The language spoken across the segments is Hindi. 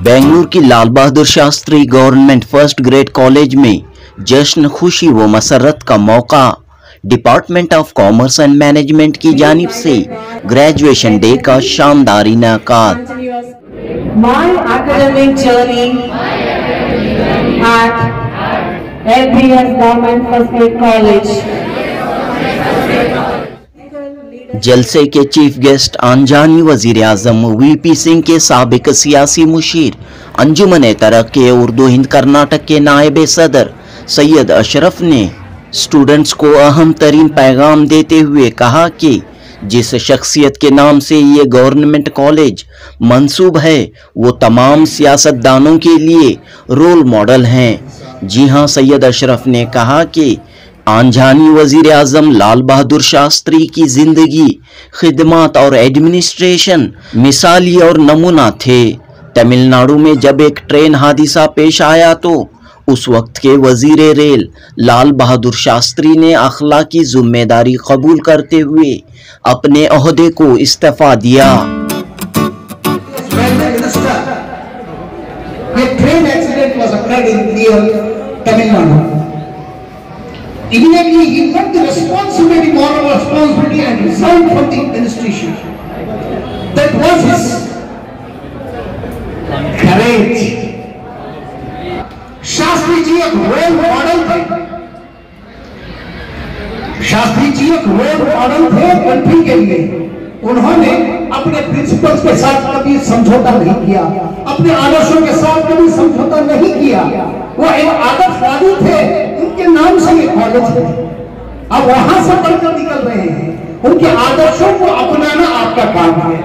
बेंगलुरु की Lal Bahadur Shastri government first grade college में जश्न खुशी व मसरत का मौका। Department of commerce and management की जानिब से ग्रेजुएशन डे का शानदार इनाकाद। My academic journey at LBS Government First Grade College। जलसे के चीफ गेस्ट आंजानी वजीर आजम वीपी सिंह के साबिक सियासी मुशीर, अंजुमन तरक्की उर्दू हिंद कर्नाटक के नायब सदर सैयद अशरफ ने स्टूडेंट्स को अहम तरीन पैगाम देते हुए कहा कि जिस शख्सियत के नाम से ये गवर्नमेंट कॉलेज मंसूब है वो तमाम सियासतदानों के लिए रोल मॉडल हैं। जी हां, सैयद अशरफ ने कहा कि आंजानी वजीर आजम लाल बहादुर शास्त्री की जिंदगी, खिदमत और एडमिनिस्ट्रेशन मिसाली और नमूना थे। तमिलनाडु में जब एक ट्रेन हादसा पेश आया तो उस वक्त के वजीर रेल लाल बहादुर शास्त्री ने अखलाकी जिम्मेदारी कबूल करते हुए अपने ओहदे को इस्तीफा दिया। Immediately he took the responsibility, moral responsibility, and resigned from the administration. That was his courage. Shastri ji एक रोल मॉडल थे। शास्त्री जी एक रोल मॉडल थे कंट्री के लिए। उन्होंने अपने प्रिंसिपल्स के साथ कभी समझौता नहीं किया, अपने आदर्शों के साथ कभी समझौता नहीं किया। वो एक आदर्शवादी थे, उनके नाम से ये कॉलेज है। अब वहां से पढ़कर निकल रहे हैं, उनके आदर्शों को अपनाना आपका काम है।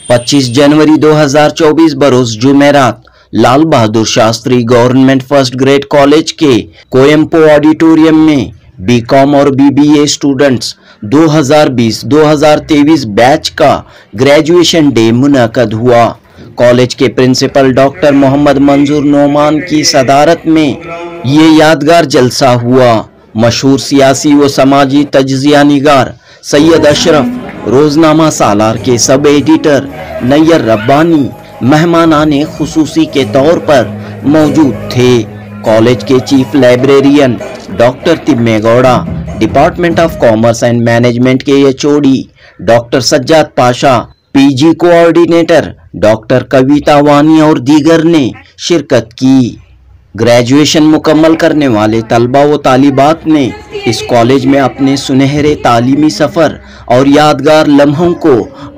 25 जनवरी 2024 बरोज जुमेरात Lal Bahadur Shastri government first grade college के कोयम्पो ऑडिटोरियम में बीकॉम और बीबीए स्टूडेंट्स 2020-2023 बैच का ग्रेजुएशन डे मुनक्कद हुआ। कॉलेज के प्रिंसिपल डॉक्टर मोहम्मद मंजूर नोमान की सदारत में ये यादगार जलसा हुआ। मशहूर सियासी व समाजी तज्जिया निगार सैयद अशरफ, रोजनामा सालार के सब एडिटर नैयर रब्बानी मेहमानाने खुसूसी के तौर पर मौजूद थे। कॉलेज के chief librarian doctor Timme Gowda, department of commerce and management के HOD doctor Sajjad Pasha, PG coordinator doctor Kavita Vani और दीगर ने शिरकत की। ग्रेजुएशन मुकम्मल करने वाले तलबा व तालिबात ने इस कॉलेज में अपने सुनहरे तालीमी सफ़र और यादगार लम्हों को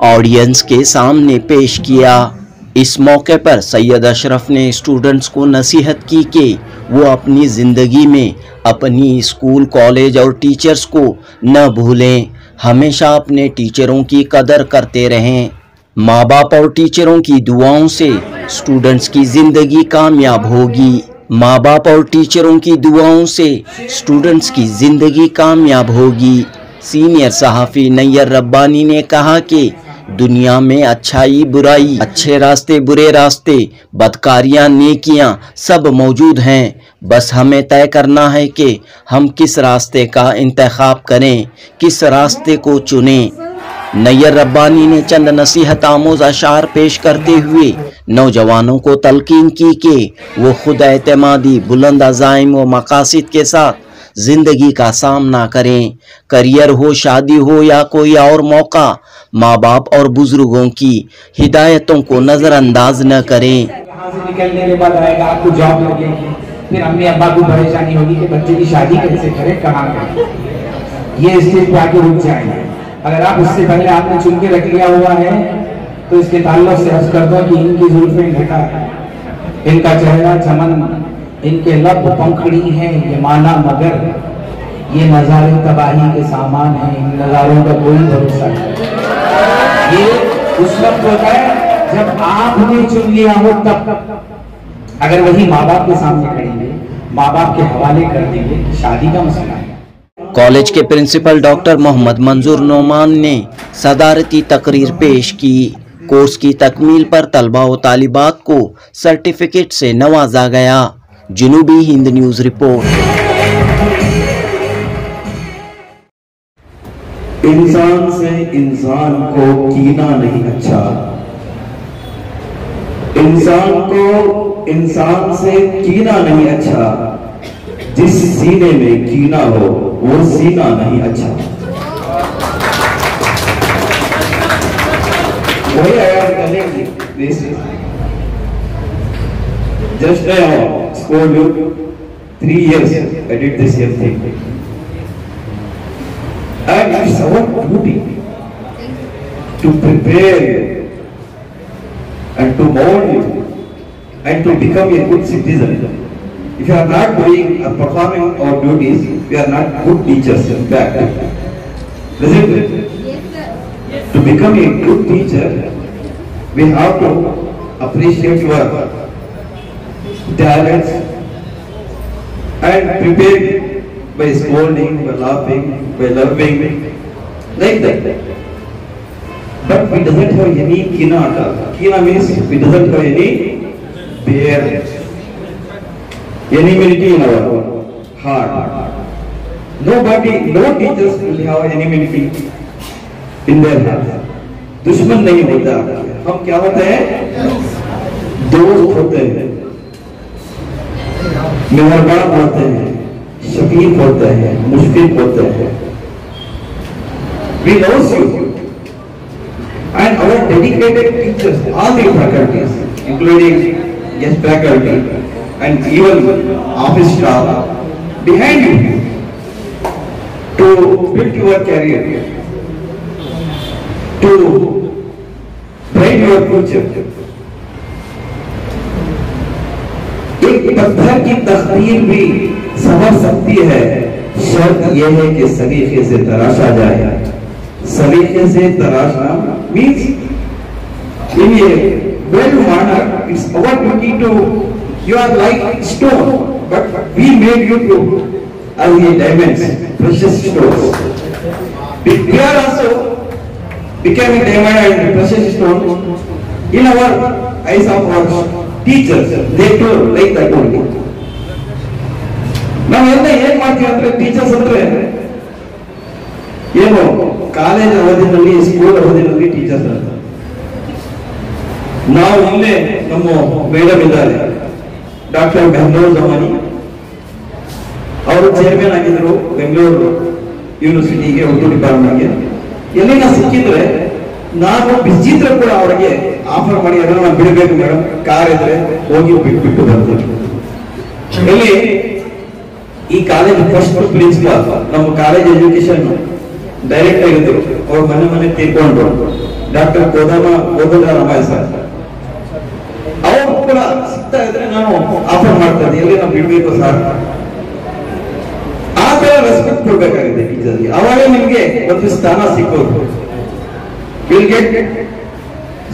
ऑडियंस के सामने पेश किया। इस मौके पर सैयद अशरफ ने स्टूडेंट्स को नसीहत की कि वो अपनी ज़िंदगी में अपनी स्कूल, कॉलेज और टीचर्स को न भूलें, हमेशा अपने टीचरों की कदर करते रहें। माँ बाप और टीचरों की दुआओं से स्टूडेंट्स की ज़िंदगी कामयाब होगी। माँ बाप और टीचरों की दुआओं से स्टूडेंट्स की ज़िंदगी कामयाब होगी। सीनियर सहाफ़ी नैयर रब्बानी ने कहा कि दुनिया में अच्छाई बुराई, अच्छे रास्ते बुरे रास्ते, बदकारियाँ नेकियाँ सब मौजूद हैं। बस हमें तय करना है कि हम किस रास्ते का इंतखाब करें, किस रास्ते को चुनें। नैयर रब्बानी ने चंद नसीहत आमोज़ अशार पेश करते हुए नौजवानों को तलकीन की कि वो खुद एतमादी, बुलंद अज़ाइम व मकासिद के साथ जिंदगी का सामना करें। करियर हो, शादी हो या कोई और मौका, माँ बाप और बुजुर्गों की हिदायतों को नजरअंदाज न करें। यहाँ से निकलने के बाद आएगा आपको जॉब लगेगी, फिर अम्मी अब्बा को परेशानी होगी कि बच्चे की शादी कैसे करें, कहाँ करें। ये स्टेज पे आके रुक जाएंगे। अगर आप इससे पहले आपने चुन के रख लिया हुआ है तो इसके ताल्लुक से अर्ज कर दो कि इनकी जुल्फें घटा, इनका चेहरा चमन, इनके लब पंखड़ी हैं ये माना, मगर ये नज़ारे तबाही के सामान हैं, इन नज़ारों का कोई भरोसा नहीं। ये उस वक्त होता है जब आपने चुन लिया हो तब। अगर वही माँ बाप के सामने खड़ेंगे, माँ बाप के हवाले कर देंगे, शादी का मसला है। कॉलेज के प्रिंसिपल डॉक्टर मोहम्मद मंजूर नोमान ने सदारती तकरीर पेश की। कोर्स की तकमील पर तलबा व तालिबात को सर्टिफिकेट से नवाजा गया। जनूबी हिंद न्यूज़ रिपोर्ट। इंसान से इंसान को कीना नहीं अच्छा, इंसान को इंसान से कीना नहीं अच्छा, जिस सीने में कीना हो वो सीना नहीं अच्छा। वही आया करेंगे this just now scored you 3 years I did this same thing, and it's our duty to prepare you and to mold you and to become a good citizen. If you are not doing or performing our duties, we are not good teachers. In fact, isn't it? To become a good teacher, we have to appreciate your talents and prepare by scolding, by laughing, by loving, like that. But we doesn't have any kina at all. Kina means we doesn't have any bear, enmity in our heart. Nobody, no teachers will have enmity in their heart. दुश्मन नहीं होता, हम क्या होते हैं? दोस्त होते हैं, मेहरबान होते हैं, शफीक होते हैं, मुशफिक होते हैं. We love you and our dedicated teachers, all the faculties, including guest faculty and even office staff behind you to build your career, to brighten your future. एक पत्थर की तकदीर भी संवर सकती है, शर्त यह है कि सलीके से तराशा जाए. सलीके से तराशना means in a well manner, it's our duty to, you are like stone, but we made you to as a diamonds, precious stones. We are also becoming diamond and precious stone in our eyes of our teachers. They told like that only. ನಾವೆಲ್ಲ ಏನ್ ಮಾಡ್ತೀವಿ ಅಂದ್ರೆ ಟೀಚರ್ಸ್ ಅಂದ್ರೆ ಏನು ಕಾಲೇಜ್ ಅವಧಿನಲ್ಲಿ ಸ್ಕೂಲ್ ಅವಧಿನಲ್ಲಿ ಟೀಚರ್ಸ್ ಅಂತ. ನಾವು ಇಲ್ಲೇ ನಮ್ಮ ಮೇಡಮ್ ಇದ್ದಾರೆ ಡಾಕ್ಟರ್ ಬೆಂಗಳೂರು ಜಮಾನಿ, ಅವರು ಚೇರ್ಮನ್ ಆಗಿದ್ರು ಬೆಂಗಳೂರು ಯೂನಿವರ್ಸಿಟಿಗೆ ಉರ್ದು ಡಿಪಾರ್ಟ್ಮೆಂಟ್ಗೆ. ಎಲ್ಲಿನ ಸಿಕ್ಕಿದ್ರೆ ನಾನು ಬಿಜಿ ಇದ್ರೆ ಕೂಡ ಅವರಿಗೆ ಆಫರ್ ಮಾಡಿ ಅದನ್ನ ನಾನು ಬಿಡಬೇಕು ಮೇಡಮ್, ಕಾರ್ ಇದ್ರೆ ಹೋಗಿ ಬಿಟ್ಟು ಬರ್ತೀನಿ. ಇಲ್ಲಿ ಈ ಕಾಲೇಜ್ ಫಸ್ಟ್ ಪ್ರಿನ್ಸಿಪಾಲ್ ನಮ್ಮ ಕಾಲೇಜ್ ಎಜುಕೇಶನ್ ಡೈರೆಕ್ಟ್ ಆಗಿದ್ರು, ಅವ್ರ ಮನೆ ಮನೆ ತೀರ್ಕೊಂಡ್ರು, ಡಾಕ್ಟರ್ ಕೋದಂಡರಾಮಯ್ಯ ಸರ್. ಅವರು ಕೂಡ ಸಿಗ್ತಾ ಇದ್ರೆ ನಾನು ಆಫರ್ ಮಾಡ್ತಾ ಇದ್ದೆ, ಎಲ್ಲಿ ನಾವು ಬಿಡ್ಬೇಕು ಸರ್. ಆ ತರ ರೆಸ್ಪೆಕ್ಟ್ ಕೊಡ್ಬೇಕಾಗಿದೆ ಟೀಚರ್ಗೆ, ಅವಾಗ ನಿಮ್ಗೆ ಒಂದು ಸ್ಥಾನ ಸಿಕ್ಕೋದು. Will get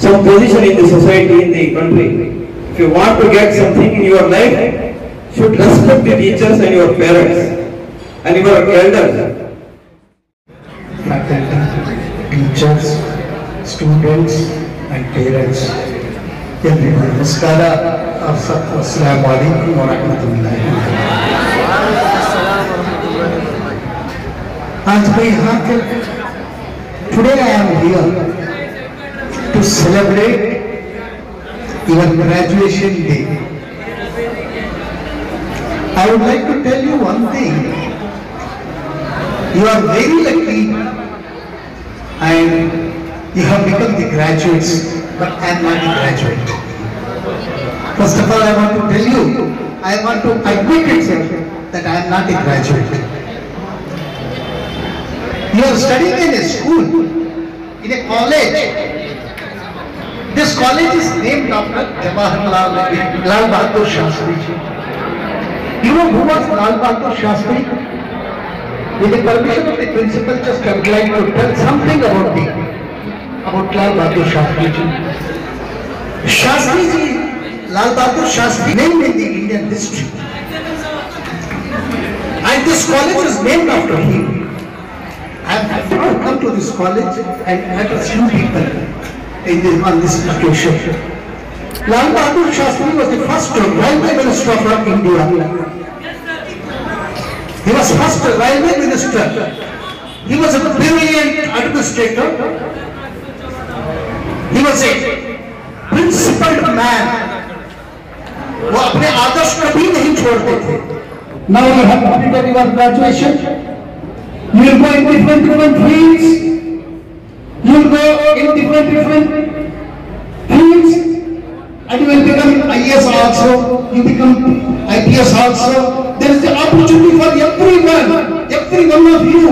some position in the society, in the country. If you want to get something in your life, should respect the teachers and your parents and your elders. Faculty, teachers, students and parents. Everyone, Namaskara, Assalamu alaikum wa rahmatullahi wa barakatuh. Today I am here to celebrate your graduation day. I would like to tell you one thing. You are very lucky and you have become the graduates, but I am not a graduate. First of all, I want to tell you, I want to admit itself that I am not a graduate. You are studying in a school, in a college. This college is named after Jawaharlal Lal Bahadur Shastri. You know who was Lal Bahadur Shastri? With the permission of the principal, just I would like to tell something about Lal Bahadur Shastri ji. Shastri ji, Lal Bahadur Shastri, named in the Indian history. And this college is named after him. I have now come to this college and met a few people on this occasion. Lal Bahadur Shastri was the first railway minister from India. He was first railway minister. He was a brilliant administrator. He was a principled man, वो अपने आदर्श कभी नहीं छोड़ते थे। Now you have completed your graduation. You will go in different fields. You will go in different fields, and you will become IAS also. You become IPS also. There is the opportunity for every one of you.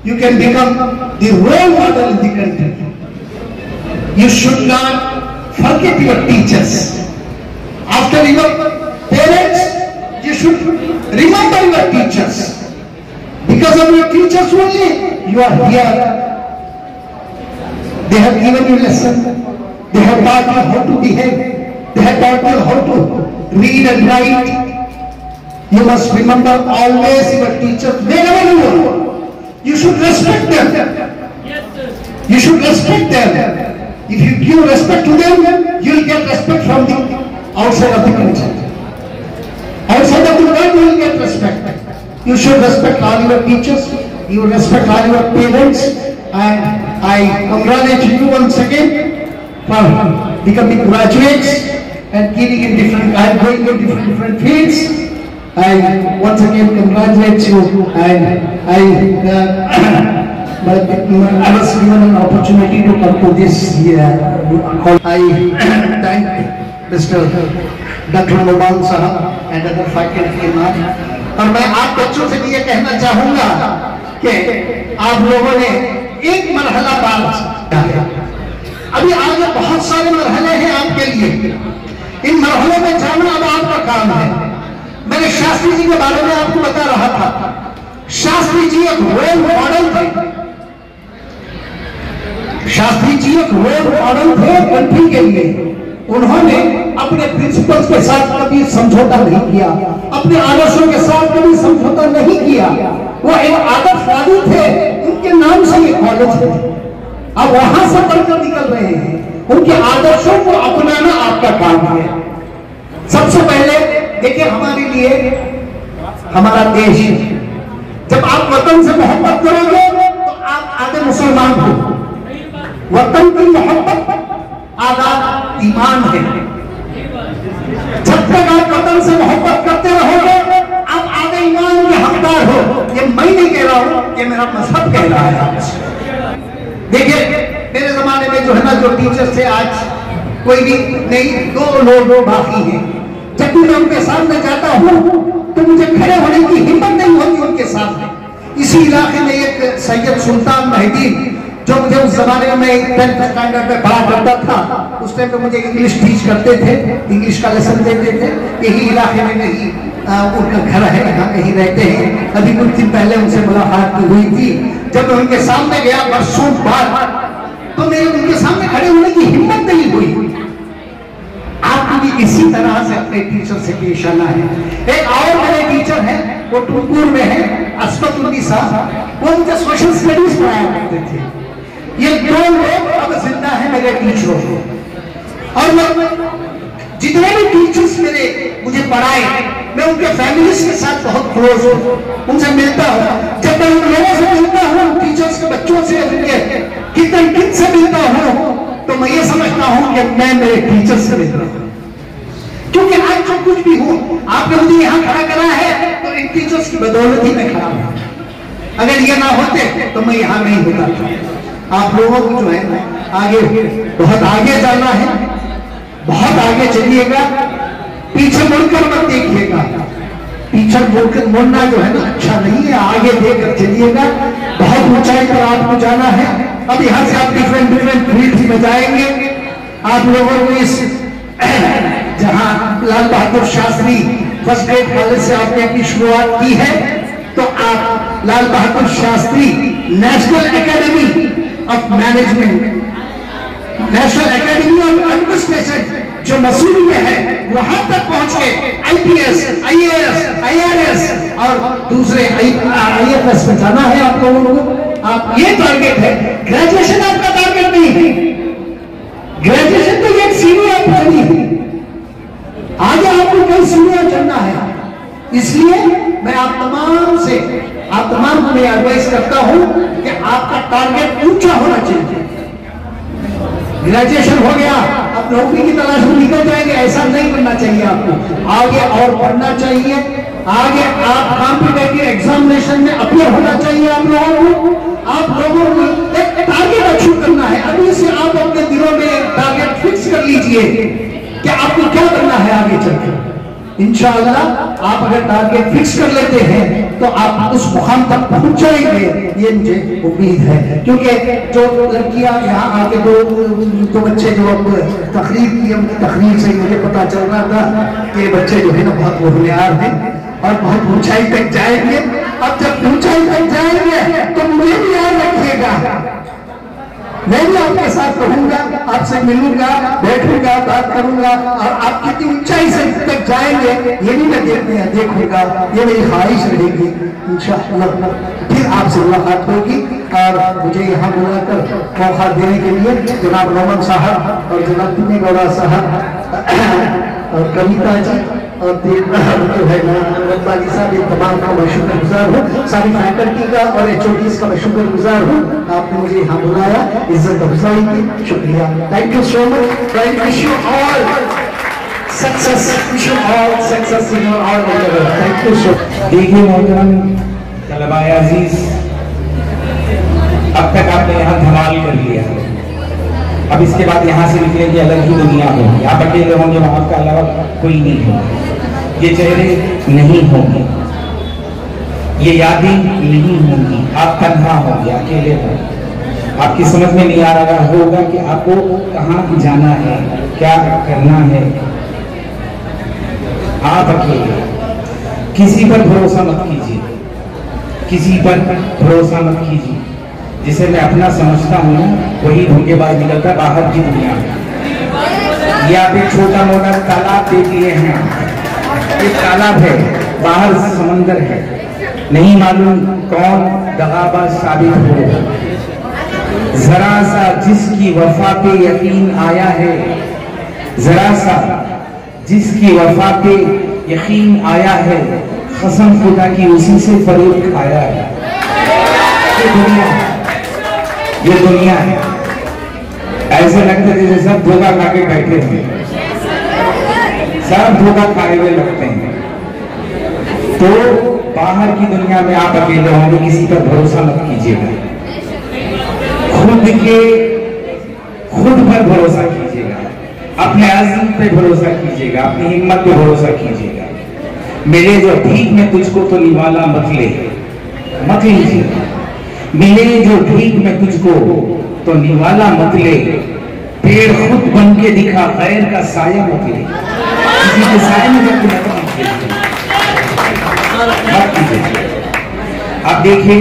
You can become the role model in the country. You should not forget your teachers. After your parents, you should remember your teachers. Because of your teachers only, you are here. They have given you lesson. They have taught you how to behave. They have taught you how to read and write. You must remember always your teachers wherever you are. You should respect them. You should respect them. If you give respect to them, you will get respect from the outside of the country. Outside of the world, you will get respect. You should respect all your teachers. You respect all your parents. And I congratulate you once again for becoming graduates and getting in going in different fields. I once again congratulate you, and I was given an opportunity to come to this call. I thank Mr. Dr. Noman Sahab and other faculty members. और मैं आप बच्चों से भी ये कहना चाहूंगा कि आप लोगों ने एक मरहला पार किया, अभी आगे बहुत सारे मरहले हैं आपके लिए। इन मरहलों में जाना अब आपका काम है। मैंने शास्त्री जी के बारे में आपको बता रहा था। शास्त्री जी एक रोल मॉडल थे। शास्त्री जी एक रोल मॉडल थे कंट्री के लिए। उन्होंने अपने प्रिंसिपल्स के साथ कभी समझौता नहीं किया, अपने आदर्शों के साथ कभी समझौता नहीं किया। वो एक आदर्शवादी थे, उनके नाम से ये कॉलेज है। अब वहां से पढ़कर निकल रहे हैं। उनके आदर्शों को अपनाना आपका काम है। सबसे पहले देखिए, हमारे लिए हमारा देश, जब आप वतन से मोहब्बत करोगे तो आप आधे मुसलमान हो। वतन की मोहब्बत आधा ईमान है। जब तक आप वतन से मोहब्बत करते रहोगे, आप आधे ईमान के हकदार हो। ये मैं नहीं कह रहा हूं, ये मेरा मजहब कह रहा है। देखिए, मेरे जमाने में जो है ना, जो टीचर्स थे, आज कोई भी नहीं, दो लोग बाकी हैं। जब भी मैं उनके सामने जाता हूं तो मुझे खड़े होने की हिम्मत नहीं होती उनके सामने। इसी इलाके में एक सैयद सुल्तान महदीन, जो मुझे उस जमाने में 10th स्टैंडर्ड में पढ़ा करता था, उस टाइम पे मुझे इंग्लिश टीच करते थे, इंग्लिश का लेसन देते थे। यही इलाके में कहीं उनका घर है, यहाँ कहीं रहते हैं। अभी कुछ दिन पहले उनसे मुलाकात हुई थी। जब मैं उनके सामने गया बरसों बाद, तो मेरे उनके सामने खड़े होने की हिम्मत नहीं हुई। आपको भी इसी तरह से अपने टीचर से पेश आना है। एक और मेरे टीचर हैं, वो टुमकुर में है, अस्मतुन्निसा, वो मुझे सोशल स्टडीज पढ़ाया करते थे। ये दो लोग अब जिंदा है मेरे टीचरों को। और मैं जितने भी टीचर्स मेरे मुझे पढ़ाए, मैं उनके फैमिलीज के साथ बहुत क्लोज हूँ, उनसे मिलता हूँ। जब मैं उन लोगों से मिलता हूँ, टीचर्स के बच्चों से, उनके किड से मिलता हूँ, तो मैं ये समझता हूँ कि मैं मेरे टीचर से मिल रहा हूँ। क्योंकि आज जो कुछ भी हो, आपने मुझे यहाँ खड़ा करा है तो इन टीचर्स की बदौलत ही मैं खड़ा हूँ। अगर ये ना होते तो मैं यहाँ नहीं होता था। आप लोगों को जो है आगे, बहुत आगे जाना है, बहुत आगे चलिएगा, पीछे मुड़कर मत देखिएगा। पीछे मुड़कर मुड़ना जो है ना अच्छा नहीं है, आगे देखकर चलिएगा। बहुत ऊंचाई पर आपको जाना है। अब यहाँ से आप डिफरेंट फील्ड में जाएंगे। आप लोगों को इस जहाँ Lal Bahadur Shastri first grade college से आपने अपनी शुरुआत की है, तो आप Lal Bahadur Shastri national academy of management, national academy of administration जो मसूरी में है, वहां तक पहुंच के IPS, IAS, IRS और दूसरे IFS में जाना है आप लोगों को। आप ये टारगेट है, ग्रेजुएशन आपका टारगेट नहीं है। ग्रेजुएशन तो एक सीढ़ी आप चढ़ी है, आगे आपको कई सीढ़ियां चढ़ना है। इसलिए मैं आप तमाम को एडवाइस करता हूं कि आपका टारगेट ऊंचा होना चाहिए। ग्रेजुएशन हो गया, अब नौकरी की तलाश में निकल जाएंगे, ऐसा नहीं करना चाहिए आपको। आगे और पढ़ना चाहिए, आगे आप कॉम्पिटिटिव एग्जामिनेशन में अपियर होना चाहिए। आप लोगों को एक टारगेट अचीव करना है। अभी से आप अपने दिलों में टारगेट फिक्स कर लीजिए कि आपको क्या करना है आगे चलकर। इंशाअल्लाह आप अगर टारगेट फिक्स कर लेते हैं तो आप उस मुकाम तक पहुंच जाएंगे, ये मुझे उम्मीद है। क्योंकि जो लड़कियां यहाँ आके दो बच्चे जो अब तकरीर की, उनकी तकरीर से मुझे पता चल रहा था कि बच्चे जो है ना बहुत होशियार हैं और बहुत ऊंचाई तक जाएंगे। अब जब ऊंचाई तक जाएंगे तो मुझे भी याद रखिएगा, मैं भी आपके साथ रहूंगा, आपसे मिलूंगा, बैठूंगा, बात करूंगा और आप कितनी ऊंचाई से तक जाएंगे ये भी मैं देखूंगा। ये मेरी ख्वाहिश रहेगी। इंशाअल्लाह फिर आपसे मुलाकात होगी। और मुझे यहाँ बुलाकर मौका देने के लिए जनाब नौमन साहब और जनाब दिने गौड़ा साहब और कविता जी और रब्बानी साहब, ये तमाम का मैं शुक्रगुजार हूँ। सारी फैकल्टी का और HODs का मैं शुक्रगुजार हूँ। आपने मुझे यहाँ बुलाया, इज्जत अफजाई की, शुक्रिया। Thank you so much. I wish you all success, wish you all success in your all Endeavour. Thank you so much. देखिए मोहतरम तलबाए अजीज, अब तक आपने यहाँ धमाल कर लिया, अब इसके बाद यहाँ से निकलेंगे अलग ही दुनिया होगी। आप अकेले होंगे, वहां का अलावा कोई नहीं होगा, ये चेहरे नहीं होंगे, ये यादें नहीं होंगी, आप तन्हा होंगे, अकेले होंगे। आपकी समझ में नहीं आ रहा होगा कि आपको कहाँ जाना है, क्या करना है। आप अकेले, किसी पर भरोसा मत कीजिए, किसी पर भरोसा मत कीजिए। जिसे मैं अपना समझता हूँ वही धोखेबाज निकलता बाहर की दुनिया में। ये आप एक छोटा मोटा तालाब देख लिए हैं, एक तालाब है, बाहर समंदर है, नहीं मालूम कौन दगाबाज साबित हो। जरा सा जिसकी वफा पे यकीन आया है, जरा सा जिसकी वफा पे यकीन आया है, कसम खुदा की उसी से फरेब खाया है। ये दुनिया है। ऐसे लगता है जैसे सब धोखा खा के बैठे हैं, सब धोखा खाए हुए लगते हैं। तो बाहर की दुनिया में आप अकेले होंगे, किसी पर भरोसा मत कीजिएगा, खुद पर भरोसा कीजिएगा, अपने आज़म पे भरोसा कीजिएगा, अपनी हिम्मत पे भरोसा कीजिएगा। मिले जो भीख में तुझको तो निवाला मत लीजिए, मिले जो भीख में तुझको तो निवाला मत ले, पेड़ खुद बन के दिखा, गैर का साया मत ले, किसी के साए में मत कीजिए। आप देखिए,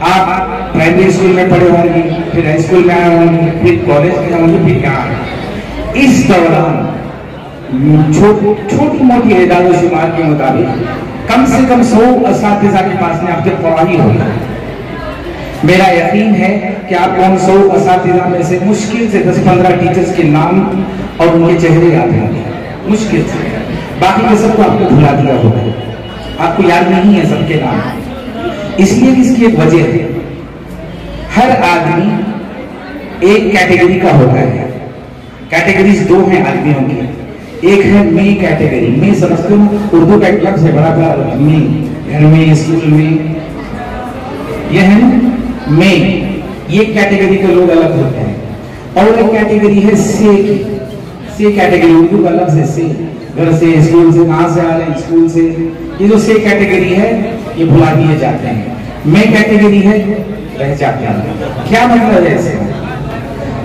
आप प्राइमरी स्कूल में पढ़े होंगे, फिर हाई स्कूल में आए होंगे, फिर कॉलेज में होंगे, फिर कहाँ। इस दौरान छोटी मोटी इदारों शुमार के मुताबिक कम से कम 100 असातिज़ा के पास में आपके पढ़ाई होगी। मेरा यकीन है कि आपको उन 100 असातिज़ा में से मुश्किल से 10-15 टीचर्स के नाम और उनके चेहरे याद होंगे, मुश्किल से। बाकी के सबको आपको भुला दिया होगा, आपको याद नहीं है सबके नाम। इसलिए इसकी एक वजह है, हर आदमी एक कैटेगरी का होता है। कैटेगरीज 2 हैं आदमियों की, एक है मे कैटेगरी। मैं समझते हूँ उर्दू का एक लफ्ज़ है बड़ा बड़ा, मे, घर में, स्कूल में, यह है मे। ये कैटेगरी के लोग अलग होते हैं। और एक कैटेगरी है से की। से कैटेगरी उर्दू का लफ्ज़ है से, घर से, स्कूल से, कहाँ से आ रहे हैं, स्कूल से। ये जो से कैटेगरी है ये भुला दिए जाते हैं। मे कैटेगरी है रह जाते हैं। क्या मतलब है इसे?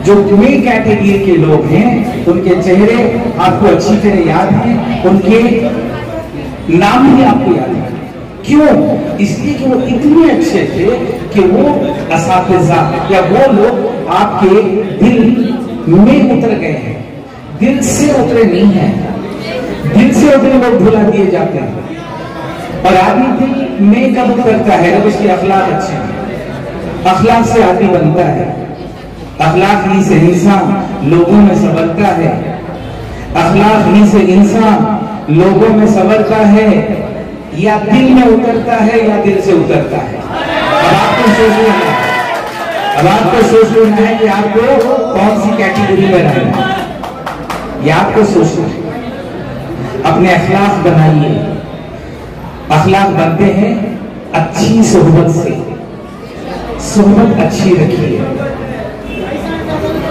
जो मे कैटेगरी के लोग हैं उनके चेहरे आपको अच्छी तरह याद हैं, उनके नाम भी आपको याद है। क्यों? इसलिए कि वो इतने अच्छे थे कि वो असातिज़ा या वो लोग आपके दिल में उतर गए हैं, दिल से उतरे नहीं हैं। दिल से उतरे लोग भुला दिए जाते हैं। और आदमी दिल में कब उतरता है जब उसके अखलाक अच्छे हैं। अखलाक से आदमी बनता है, अखलाक ही से इंसान लोगों में संवरता है, अखलाक ही से इंसान लोगों में संवरता है। या दिल में उतरता है या दिल से उतरता है। अब आपको सोचना है, अब आपको सोच लेना है कि आपको कौन सी कैटेगरी में रहना है, ये आपको सोचना है। अपने अखलाक बनाइए। अखलाक बनते हैं अच्छी सोहबत से, सोहबत अच्छी रखिए।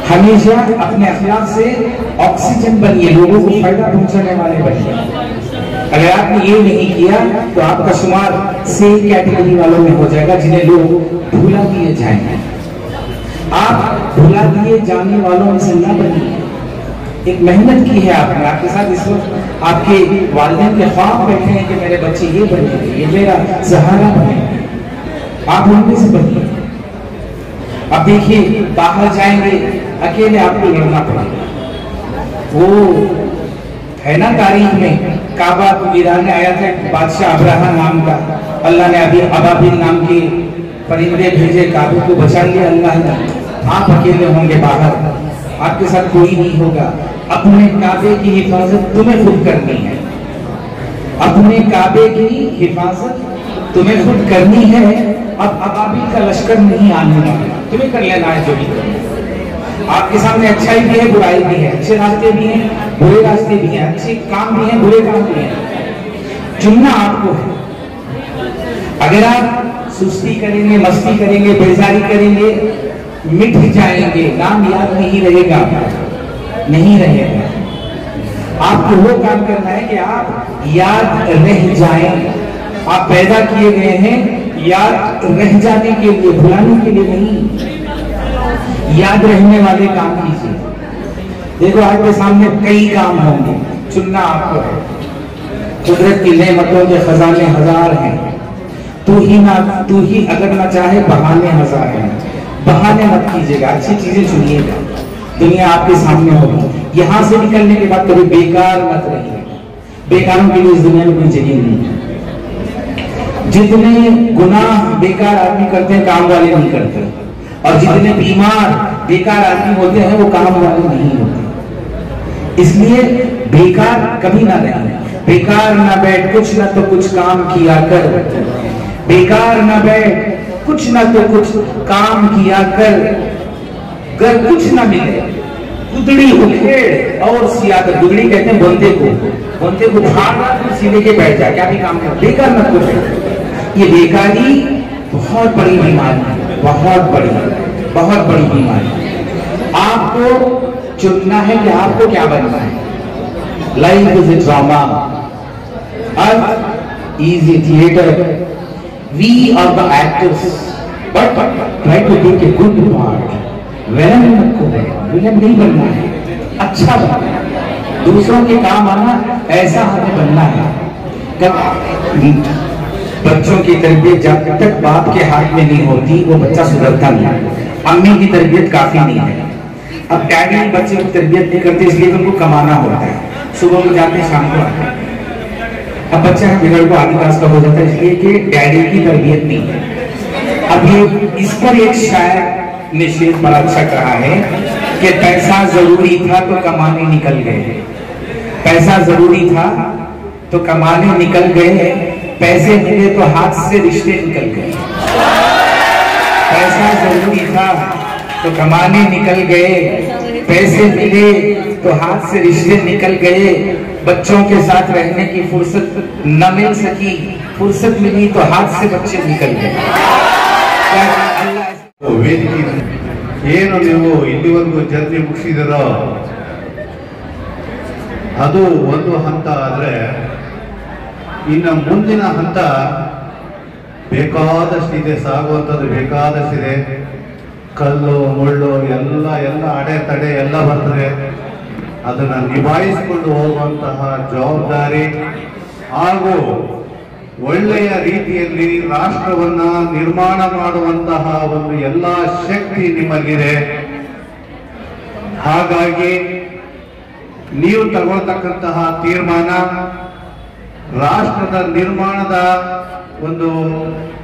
हमेशा अपने अखलाक से ऑक्सीजन बनिए, लोगों को फायदा पहुंचाने वाले बनिए। अगर आपने ये नहीं किया तो आपका शुमार सेम कैटेगरी वालों में हो जाएगा जिन्हें लोग भुला दिए जाएंगे। आप भुला दिए जाने वालों में से न बनिए। एक मेहनत की है आपने, आपके साथ इस वक्त आपके वालिदैन के ख्वाब बैठे हैं कि मेरे बच्चे ये बनेंगे, ये मेरा सहारा बनेंगे, आप उनमें से बनिए। अब देखिए बाहर जाएंगे अकेले आपको लड़ना पड़ेगा। वो है ना तारीख में काबा को गिराने आया था बादशाह अब्राहा नाम का, अल्लाह ने अभी अबाबिल नाम के परिंदे भेजे, काबे को बचा लिया अल्लाह ने। आप अकेले होंगे बाहर, आपके साथ कोई नहीं होगा। अपने काबे की हिफाजत तुम्हें खुद करनी है, अपने काबे की हिफाजत तुम्हें खुद करनी है। अब अबाबिल का लश्कर नहीं आने वाला, तुम्हें कर लेना है जो भी करना। आपके सामने अच्छाई भी है, बुराई भी है, अच्छे रास्ते भी हैं, बुरे रास्ते भी हैं, अच्छे काम भी हैं, बुरे काम भी हैं। चुनना आपको है। अगर आप सुस्ती करेंगे, मस्ती करेंगे, बेजारी करेंगे, मिट जाएंगे, नाम याद नहीं रहेगा, नहीं रहेगा। आपको वो काम करना है कि आप याद रह जाएं। आप पैदा किए गए हैं याद रह जाने के लिए, भुलाने के लिए नहीं। याद रहने वाले काम कीजिए। देखो आपके सामने कई काम होंगे, चुनना आपको है। कुदरत की नेमतों के खजाने हजार हैं, तू ही अगर ना चाहे बहाने हजार हैं। बहाने मत कीजिएगा, अच्छी चीजें चुनिएगा। दुनिया आपके सामने होगी। यहां से निकलने के बाद कभी बेकार मत रहिएगा। बेकारों के लिए इस दुनिया में कोई जगह नहीं है। जितने गुनाह बेकार आदमी करते हैं काम वाले नहीं करते, और जितने बीमार बेकार आदमी होते हैं वो काम वाले नहीं होते। इसलिए बेकार कभी ना रहे। बेकार ना बैठ, कुछ ना तो कुछ काम किया कर। बेकार ना बैठ, कुछ ना तो कुछ काम किया कर। अगर कुछ ना मिले, गुदड़ी उखेड़ और सिया कर। गुदड़ी कहते हैं बोलते को भागा फिर सीधे के बैठ जा, क्या भी काम कर, बेकार मत कुछ। ये बेकारी बहुत बड़ी बीमारी है, बहुत बड़ी बीमारी। आपको चुनना है कि आपको क्या बनना है। Life is a drama, earth is a theatre, we are the actors, but try to take a good part. Villain नहीं बनना है, अच्छा बनना है, दूसरों के काम आना, ऐसा हमें बनना है। बच्चों की तरबियत जब तक बाप के हाथ में नहीं होती वो बच्चा सुधरता नहीं। अम्मी की तरबियत काफी नहीं है। अब डैडी बच्चे की तरबियत नहीं करते, इसलिए उनको कमाना होता है। सुबह को जाते हैं, शाम को आते हैं। अब बच्चा बिगड़ को आधी क्लास का हो जाता है, इसलिए कि डैडी की तरबियत नहीं है। अब ये इस पर एक शायर ने शेर बड़ा अच्छा कहा है कि पैसा जरूरी था तो कमाने निकल गए। पैसा जरूरी था तो कमाने निकल गए, पैसे मिले तो हाथ से रिश्ते निकल गए। पैसा जरूरी था तो कमाने निकल गए, पैसे मिले तो हाथ से रिश्ते निकल गए। बच्चों के साथ रहने की फुर्सत न मिल सकी, फुर्सत मिली तो हाथ से बच्चे निकल गए। ವೇದಿಕೆ ಏನು ನೀವು ಇಲ್ಲಿವರೆಗೂ ಜರ್ನಿ ಮುಗಿಸಿದಿರೋ ಅದು ಒಂದು ಹಂತ ಆದರೆ ಇನ್ನು ಮುಂದಿನ ಹಂತ ಬೇಕಾದಷ್ಟಿದೆ, ಸಾಗುವಂಥದ್ದು ಬೇಕಾದಷ್ಟಿದೆ. ಕಲ್ಲು ಮುಳ್ಳು ಎಲ್ಲ ಅಡೆತಡೆ ಎಲ್ಲ ಬರ್ತದೆ. ಅದನ್ನು ನಿಭಾಯಿಸಿಕೊಂಡು ಹೋಗುವಂತಹ ಜವಾಬ್ದಾರಿ ಹಾಗೂ ಒಳ್ಳೆಯ ರೀತಿಯಲ್ಲಿ ರಾಷ್ಟ್ರವನ್ನ ನಿರ್ಮಾಣ ಮಾಡುವಂತಹ ಒಂದು ಎಲ್ಲ ಶಕ್ತಿ ನಿಮ್ಮಲ್ಲಿದೆ. ಹಾಗಾಗಿ ನೀವು ತಗೊಳ್ತಕ್ಕಂತಹ ತೀರ್ಮಾನ ರಾಷ್ಟ್ರದ ನಿರ್ಮಾಣದ ಒಂದು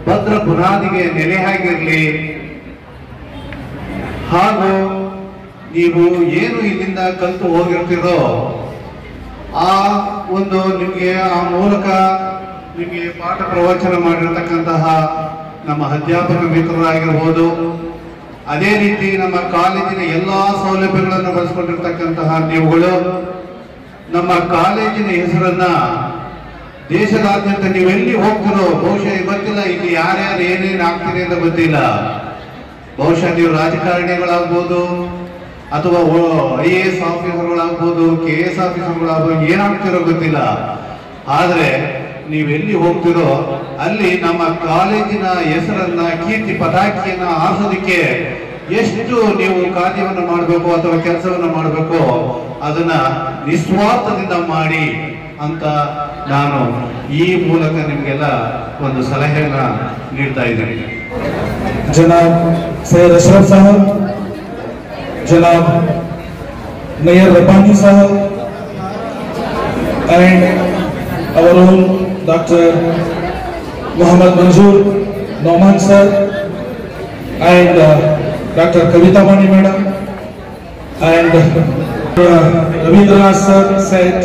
ಭದ್ರ ಬುನಾದಿಗೆ ನೆಲೆಯಾಗಿರಲಿ. ಹಾಗೂ ನೀವು ಏನು ಇಲ್ಲಿಂದ ಕಲಿತು ಹೋಗಿರ್ತೀರೋ ಆ ಒಂದು ನಿಮಗೆ ಆ ಮೂಲಕ ನಿಮಗೆ ಪಾಠ ಪ್ರವಚನ ಮಾಡಿರತಕ್ಕಂತಹ ನಮ್ಮ ಅಧ್ಯಾಪಕ ಮಿತ್ರರಾಗಿರ್ಬೋದು, ಅದೇ ರೀತಿ ನಮ್ಮ ಕಾಲೇಜಿನ ಎಲ್ಲಾ ಸೌಲಭ್ಯಗಳನ್ನು ಬಳಸಿಕೊಂಡಿರ್ತಕ್ಕಂತಹ ನೀವುಗಳು ನಮ್ಮ ಕಾಲೇಜಿನ ಹೆಸರನ್ನ ದೇಶದಾದ್ಯಂತ ನೀವೆಲ್ಲಿ ಹೋಗ್ತಿರೋ, ಬಹುಶಃ ಗೊತ್ತಿಲ್ಲ ಇಲ್ಲಿ ಯಾರ್ಯಾರು ಏನೇನು ಆಗ್ತೀರಿ ಅಂತ ಗೊತ್ತಿಲ್ಲ. ಬಹುಶಃ ನೀವು ರಾಜಕಾರಣಿಗಳಾಗ್ಬೋದು ಅಥವಾ IAS ಆಫೀಸರ್ಗಳಾಗ್ಬೋದು, KS ಆಫೀಸರ್ಗಳಾಗ್ಬೋದು, ಏನಾಗ್ತಿರೋ ಗೊತ್ತಿಲ್ಲ. ಆದ್ರೆ ನೀವೆಲ್ಲಿ ಹೋಗ್ತಿರೋ ಅಲ್ಲಿ ನಮ್ಮ ಕಾಲೇಜಿನ ಹೆಸರನ್ನ, ಕೀರ್ತಿ ಪತಾಕಿಯನ್ನ ಹಾರಿಸೋದಕ್ಕೆ ಎಷ್ಟು ನೀವು ಕಾರ್ಯವನ್ನು ಮಾಡಬೇಕು ಅಥವಾ ಕೆಲಸವನ್ನು ಮಾಡಬೇಕು ಅದನ್ನ ನಿಸ್ವಾರ್ಥದಿಂದ ಮಾಡಿ ಅಂತ ನಾನು ಈ ಮೂಲಕ ನಿಮಗೆಲ್ಲ ಒಂದು ಸಲಹೆಯನ್ನ ನೀಡ್ತಾ ಇದ್ದೀನಿ. जनाब सैयद अशरफ साहब, जनाब नैयर रब्बानी साहब, and our own Dr. Mohammad Manzoor Noman sir, and Dr. Kavita Mani madam, and Ravindranath sir said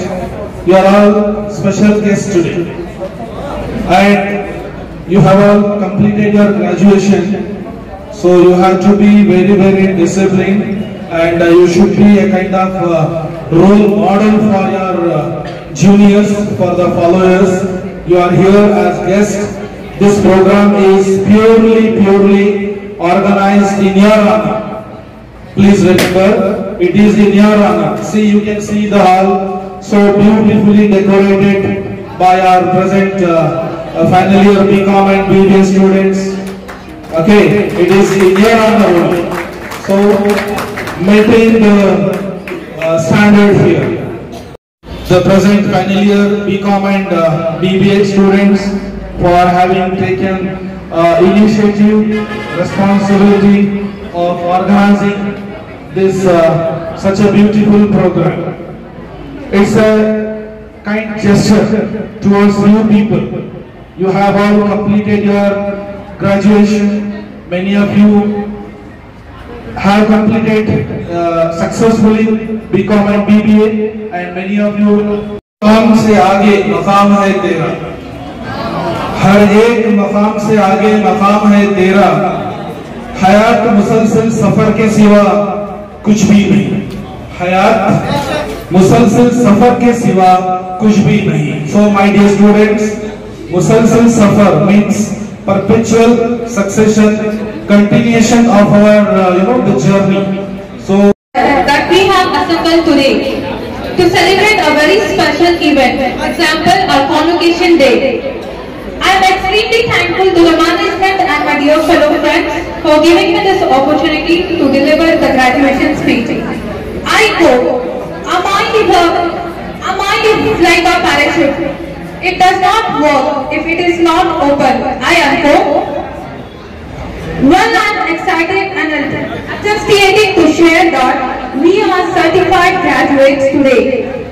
you are all special guests today, and you have all completed your graduation, so you have to be very, very disciplined, and you should be a kind of role model for your juniors, for the followers. You are here as guests. This program is purely organized in your honor. Please remember, it is in your honor. See, you can see the hall so beautifully decorated by our present final year BCom and BBA students. Okay, it is in your honor only. So maintain the standard here. The present final year BCom and BBA students for having taken initiative, responsibility of organizing this such a beautiful program. It's a kind gesture towards you people. You have all completed your graduation. Many of you have completed successfully BCom and BBA, and many of you मकाम से आगे मकाम है तेरा, हर एक मकाम से आगे मकाम है तेरा, हयात मुसलसल सफर के सिवा कुछ भी नहीं, हयात मुसलसल सफर के सिवा कुछ भी नहीं. So my dear students, मुसलसल सफर means perpetual succession, continuation of our the journey. So that we have assembled today to celebrate a very special event, example our convocation day. I am extremely thankful to the management and my dear fellow friends for giving me this opportunity to deliver the graduation speech. I hope our mind is like a parachute. It does not work if it is not open. I am hope. Well, I am excited and anticipating to share that we are certified graduates today.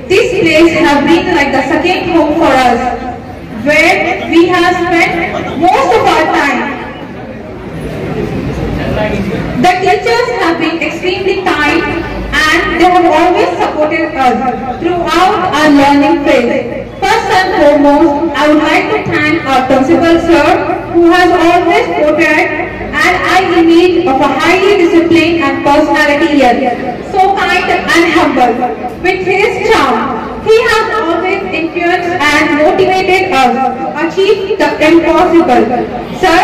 This place has been like the second home for us, where we have spent most of our time. The teachers have been extremely kind and they have always supported us throughout our learning phase. First and foremost, I would like to thank our principal sir who has always portrayed an image of a highly disciplined and personality here, so kind and humble. With his charm, he has always influenced and motivated us to achieve the impossible. Sir,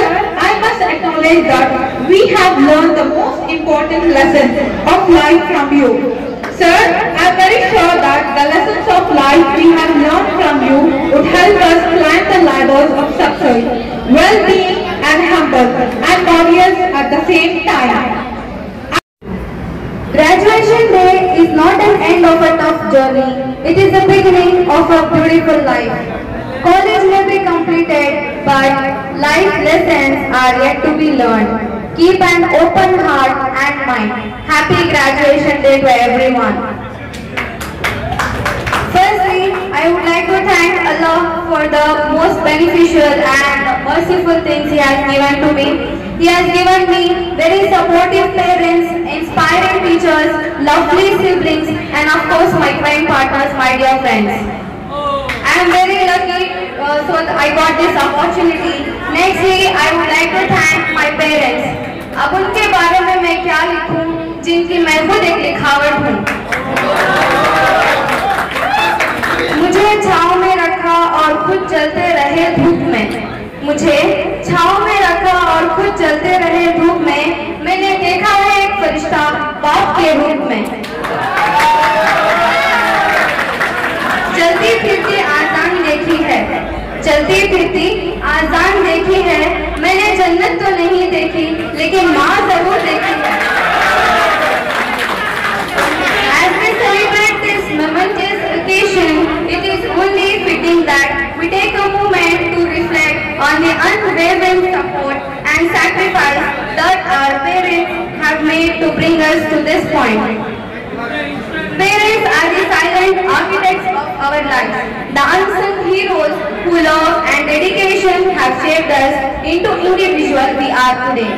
I must acknowledge that we have learned the most important lessons of life from you. Sir, I am very sure that the lessons of life we have learned from you would help us climb the ladders of success, well-being and humble and glorious at the same time. Graduation day is not an end of a tough journey. It is the beginning of a beautiful life. College may be completed, but life lessons are yet to be learned. Keep an open heart and mind. Happy graduation day to everyone. Firstly, I would like to thank Allah for the most beneficial and merciful things He has given to me. He has given me very supportive parents, inspiring teachers, lovely siblings, and of course my crime partners, my dear friends. I am very lucky so I got this opportunity. Nextly, I would like to thank my parents. अब उनके बारे में मैं मुझे छांव में रखा और खुद चलते रहे धूप में। मैंने देखा है एक फरिश्ता बाप के रूप में। चलती फिरती आजान देखी है, चलती फिरती आजान देखी है। मैंने जन्नत तो नहीं देखी लेकिन माँ जरूर देखी है। As we celebrate this momentous occasion, it is only fitting that we take a moment to reflect on the unwavering support and sacrifice that our parents have made to bring us to this point. Parents are the silent architects of our lives. The unsung heroes who love and dedication have shaped us into individuals we are today.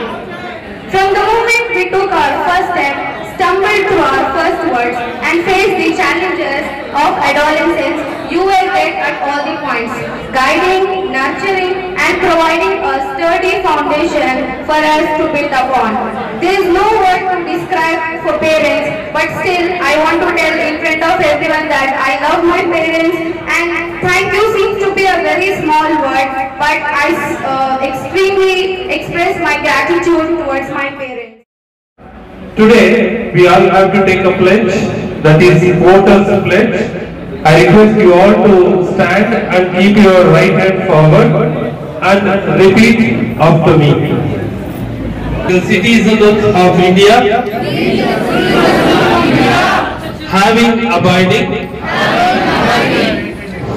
From the moment we took our first step, stumbled through our first words and faced the challenges of adolescence, you were there at all the points, guiding, nurturing and providing a sturdy foundation for us to build upon. There is no word to describe for parents, but still I want to tell in front of everyone that I love my parents, and thank you seems to be a very small word, but I extremely express my gratitude towards my parents. Today, we all have to take a pledge, that is the voters' pledge. I request you all to stand and keep your right hand forward and repeat after me. The citizens of India, having abiding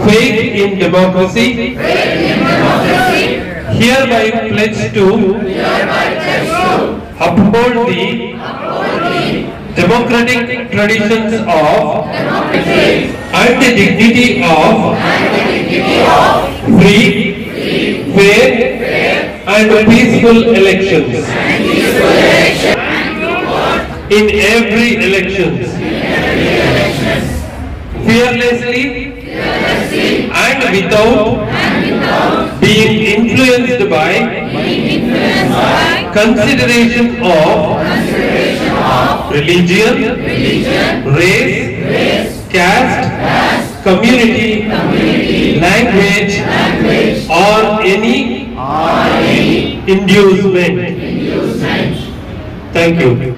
faith in democracy, hereby pledge to uphold the democratic traditions of and the dignity of free, fair and peaceful elections. In every elections, fearlessly and without being influenced by consideration of religion, race, caste, community, language, or any inducement. Thank you.